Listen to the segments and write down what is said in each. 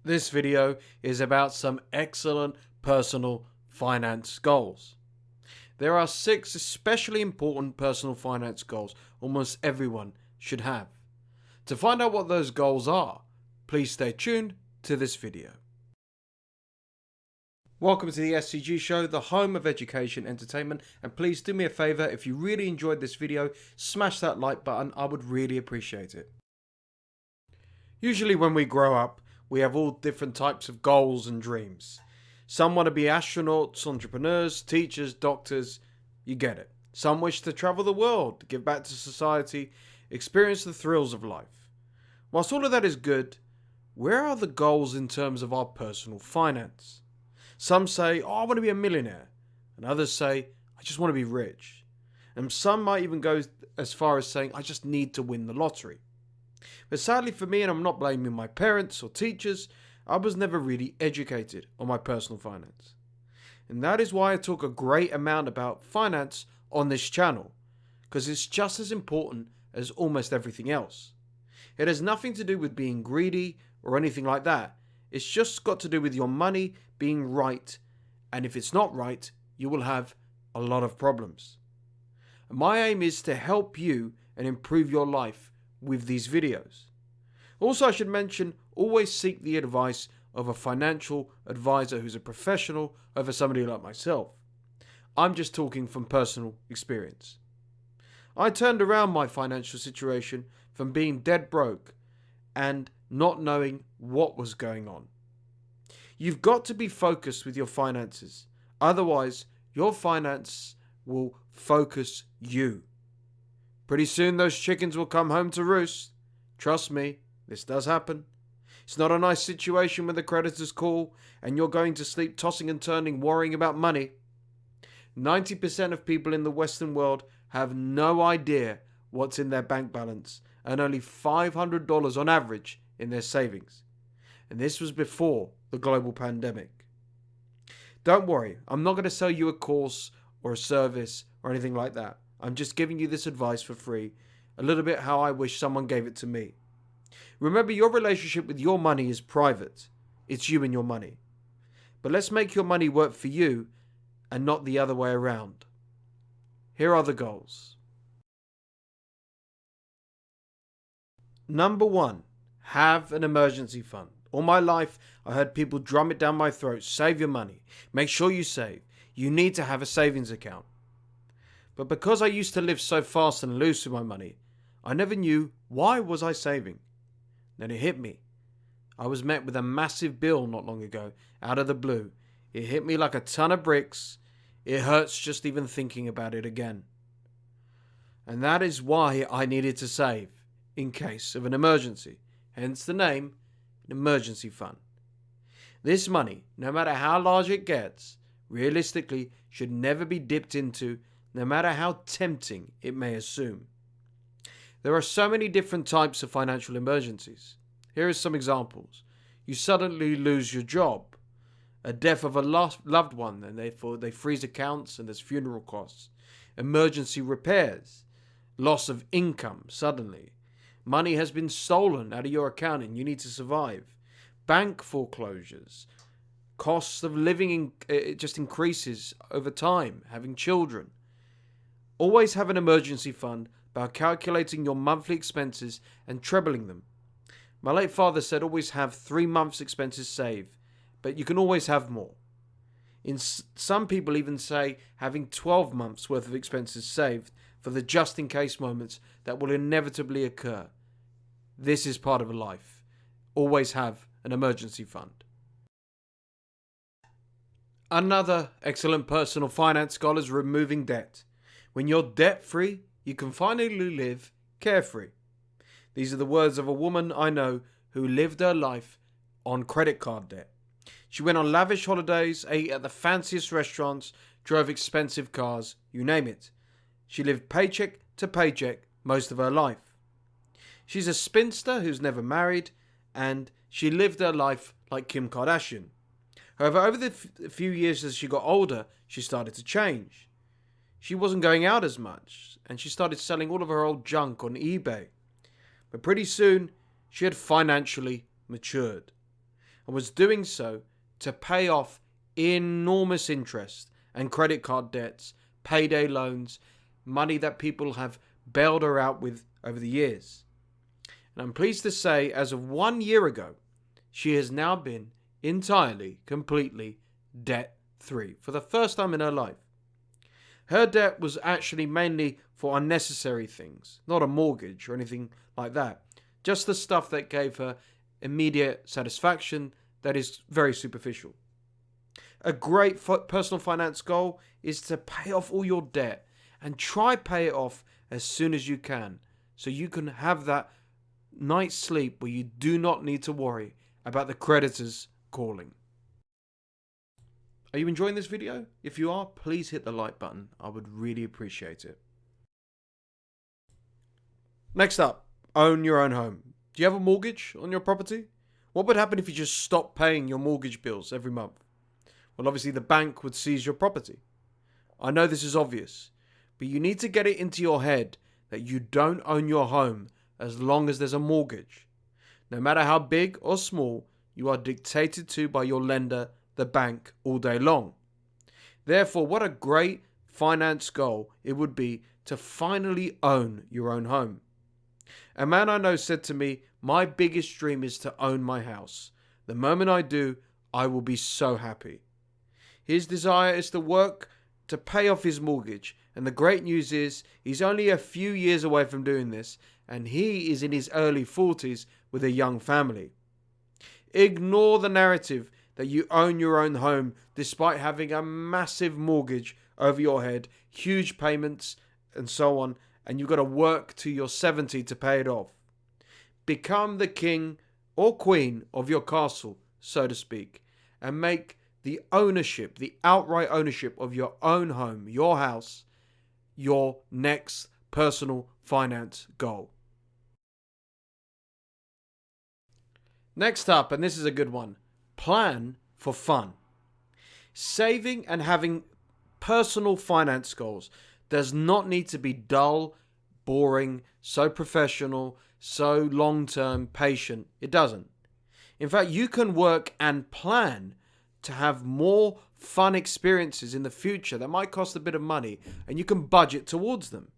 This video is about some excellent personal finance goals. There are 6 especially important personal finance goals almost everyone should have. To find out what those goals are, please stay tuned to this video. Welcome to the SCG Show, the home of education entertainment, and please do me a favor, if you really enjoyed this video, smash that like button. I would really appreciate it. Usually when we grow up, we have all different types of goals and dreams. Some want to be astronauts, entrepreneurs, teachers, doctors. You get it. Some wish to travel the world, give back to society, experience the thrills of life. Whilst all of that is good, where are the goals in terms of our personal finance? Some say, I want to be a millionaire. And others say, I just want to be rich. And some might even go as far as saying, I just need to win the lottery. But sadly for me, and I'm not blaming my parents or teachers, I was never really educated on my personal finance. And that is why I talk a great amount about finance on this channel, because it's just as important as almost everything else. It has nothing to do with being greedy or anything like that. It's just got to do with your money being right, and if it's not right, you will have a lot of problems. And my aim is to help you and improve your life with these videos. Also, I should mention, always seek the advice of a financial advisor who's a professional over somebody like myself. I'm just talking from personal experience. I turned around my financial situation from being dead broke and not knowing what was going on. You've got to be focused with your finances. Otherwise, your finance will focus you. Pretty soon those chickens will come home to roost. Trust me, this does happen. It's not a nice situation when the creditors call and you're going to sleep tossing and turning worrying about money. 90% of people in the Western world have no idea what's in their bank balance and only $500 on average in their savings. And this was before the global pandemic. Don't worry, I'm not going to sell you a course or a service or anything like that. I'm just giving you this advice for free, a little bit how I wish someone gave it to me. Remember, your relationship with your money is private. It's you and your money. But let's make your money work for you and not the other way around. Here are the goals. Number 1, have an emergency fund. All my life, I heard people drum it down my throat. Save your money. Make sure you save. You need to have a savings account. But because I used to live so fast and loose with my money, I never knew why was I saving. Then it hit me. I was met with a massive bill not long ago, out of the blue. It hit me like a ton of bricks. It hurts just even thinking about it again. And that is why I needed to save, in case of an emergency. Hence the name, an emergency fund. This money, no matter how large it gets, realistically should never be dipped into, no matter how tempting it may assume. There are so many different types of financial emergencies. Here are some examples. You suddenly lose your job, a death of a loved one, and therefore they freeze accounts and there's funeral costs, emergency repairs, loss of income suddenly, money has been stolen out of your account and you need to survive, bank foreclosures, costs of living it just increases over time, having children. Always have an emergency fund by calculating your monthly expenses and trebling them. My late father said always have 3 months expenses saved, but you can always have more. Some people even say having 12 months worth of expenses saved for the just in case moments that will inevitably occur. This is part of life. Always have an emergency fund. Another excellent personal finance goal is removing debt. When you're debt-free, you can finally live carefree. These are the words of a woman I know who lived her life on credit card debt. She went on lavish holidays, ate at the fanciest restaurants, drove expensive cars, you name it. She lived paycheck to paycheck most of her life. She's a spinster who's never married, and she lived her life like Kim Kardashian. However, over the few years as she got older, she started to change. She wasn't going out as much, and she started selling all of her old junk on eBay. But pretty soon, she had financially matured. and was doing so to pay off enormous interest and credit card debts, payday loans, money that people have bailed her out with over the years. And I'm pleased to say, as of 1 year ago, she has now been entirely, completely debt-free for the first time in her life. Her debt was actually mainly for unnecessary things, not a mortgage or anything like that. Just the stuff that gave her immediate satisfaction that is very superficial. A great personal finance goal is to pay off all your debt and try pay it off as soon as you can, so you can have that night's sleep where you do not need to worry about the creditors calling. Are you enjoying this video? If you are, please hit the like button. I would really appreciate it. Next up, own your own home. Do you have a mortgage on your property? What would happen if you just stopped paying your mortgage bills every month? Well, obviously the bank would seize your property. I know this is obvious, but you need to get it into your head that you don't own your home as long as there's a mortgage. No matter how big or small, you are dictated to by your lender, the bank, all day long. Therefore, what a great finance goal it would be to finally own your own home. A man I know said to me, "My biggest dream is to own my house. The moment I do, I will be so happy." His desire is to work to pay off his mortgage, and the great news is he's only a few years away from doing this, and he is in his early 40s with a young family. Ignore the narrative that you own your own home despite having a massive mortgage over your head, huge payments, and so on, and you've got to work to your 70 to pay it off. Become the king or queen of your castle, so to speak, and make the ownership, the outright ownership of your own home, your house, your next personal finance goal. Next up, and this is a good one, plan for fun. Saving and having personal finance goals does not need to be dull, boring, so professional, so long-term, patient. It doesn't. In fact, you can work and plan to have more fun experiences in the future that might cost a bit of money, and you can budget towards them.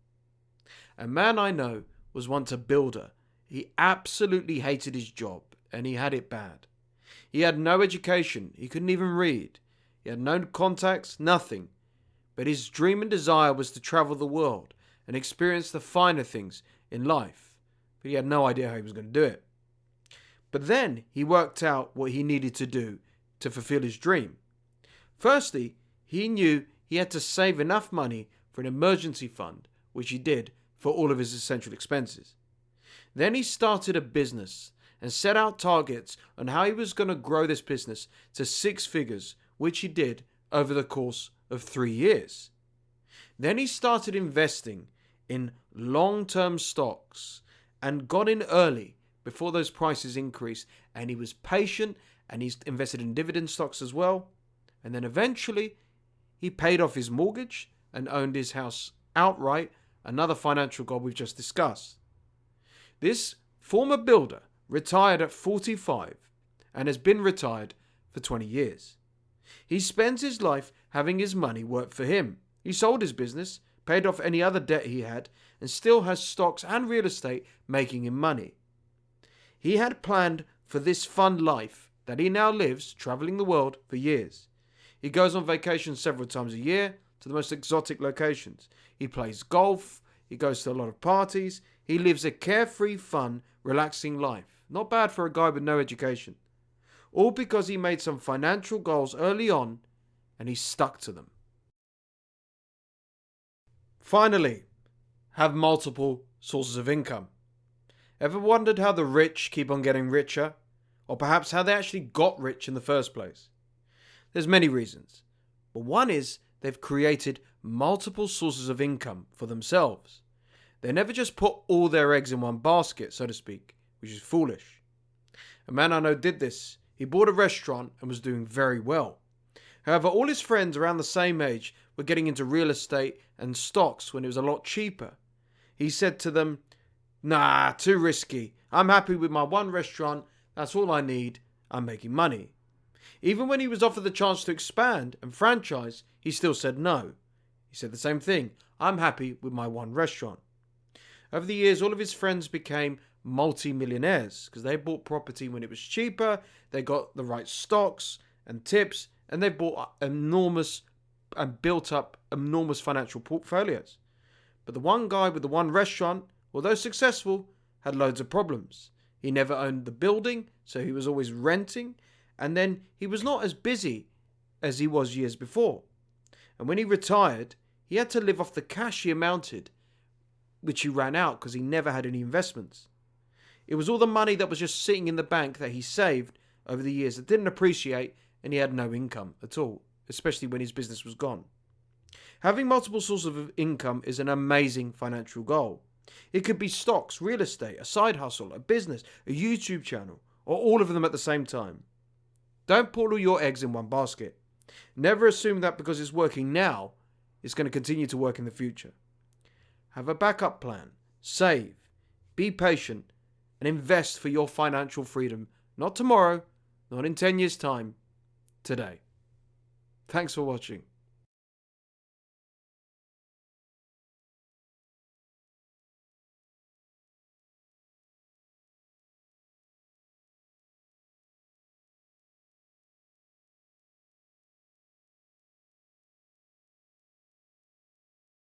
A man I know was once a builder. He absolutely hated his job, and he had it bad. He had no education. He couldn't even read. He had no contacts, nothing. But his dream and desire was to travel the world and experience the finer things in life. But he had no idea how he was going to do it. But then he worked out what he needed to do to fulfill his dream. Firstly, he knew he had to save enough money for an emergency fund, which he did for all of his essential expenses. Then he started a business and set out targets on how he was going to grow this business to 6 figures, which he did over the course of 3 years. Then he started investing in long-term stocks and got in early before those prices increased, and he was patient, and he's invested in dividend stocks as well. And then eventually he paid off his mortgage and owned his house outright, another financial goal we've just discussed. This former builder retired at 45 and has been retired for 20 years. He spends his life having his money work for him. He sold his business, paid off any other debt he had, and still has stocks and real estate making him money. He had planned for this fun life that he now lives, traveling the world for years. He goes on vacation several times a year to the most exotic locations. He plays golf. He goes to a lot of parties. He lives a carefree, fun, relaxing life. Not bad for a guy with no education. All because he made some financial goals early on and he stuck to them. Finally, have multiple sources of income. Ever wondered how the rich keep on getting richer? Or perhaps how they actually got rich in the first place? There's many reasons. But one is they've created multiple sources of income for themselves. They never just put all their eggs in one basket, so to speak, which is foolish. A man I know did this. He bought a restaurant and was doing very well. However, all his friends around the same age were getting into real estate and stocks when it was a lot cheaper. He said to them, "Nah, too risky. I'm happy with my one restaurant. That's all I need. I'm making money. Even when he was offered the chance to expand and franchise, he still said no. He said the same thing. I'm happy with my one restaurant. Over the years, all of his friends became multi-millionaires because they bought property when it was cheaper, they got the right stocks and tips, and they bought enormous and built up enormous financial portfolios. But the one guy with the one restaurant, although successful, had loads of problems. He never owned the building, so he was always renting, and then he was not as busy as he was years before. And when he retired, he had to live off the cash he amounted, which he ran out because he never had any investments. It was all the money that was just sitting in the bank that he saved over the years that didn't appreciate, and he had no income at all, especially when his business was gone. Having multiple sources of income is an amazing financial goal. It could be stocks, real estate, a side hustle, a business, a YouTube channel, or all of them at the same time. Don't put all your eggs in one basket. Never assume that because it's working now, it's going to continue to work in the future. Have a backup plan, save, be patient, and invest for your financial freedom. Not tomorrow, not in 10 years' time, today. Thanks for watching.